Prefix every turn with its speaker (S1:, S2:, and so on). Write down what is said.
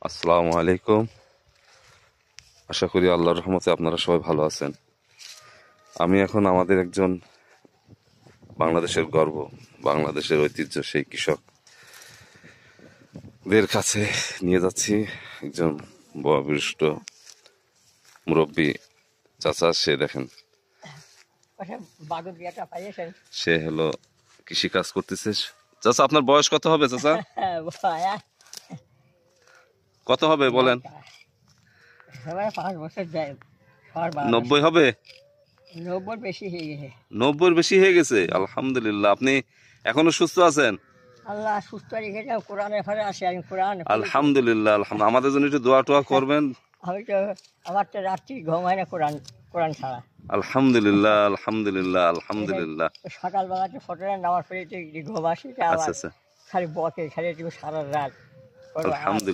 S1: আসসালামু আলাইকুম। আশা করি আল্লাহর রহমতে আপনারা সবাই ভালো আছেন। আমি এখন আমাদের একজন বাংলাদেশের গর্ব, বাংলাদেশের ঐতিহ্য সেই কৃষকদের কাছে নিয়ে যাচ্ছি। একজন বয়োবৃষ্ট মুরব্বী চাচা, সে দেখেন, সে হলো কৃষি কাজ করতেছে। চাচা, আপনার বয়স কত হবে চাচা? কত হবে বলেন? 90 হবে? 90 বেশি হয়ে গেছে। আলহামদুলিল্লাহ। আপনি এখনো সুস্থ আছেন?
S2: আল্লাহ সুস্থ রেখেছে, কোরআনের ঘরে আছে। আমি কোরআন
S1: আলহামদুলিল্লাহ। আমাদের জন্য একটু দোয়া টোয়া করবেন।
S2: আমি তো আমার তো রাত্রি ঘুম হয় না কোরআন কোরআন ছাড়া।
S1: আলহামদুলিল্লাহ, আলহামদুলিল্লাহ, আলহামদুলিল্লাহ।
S2: সকালবেলা তো ফটোটা নেওয়ার পরে ঘুম আসি,
S1: আচ্ছা আচ্ছা,
S2: খালি বকে, খালি সারা রাত।
S1: আলহামদুলিল্লাহ।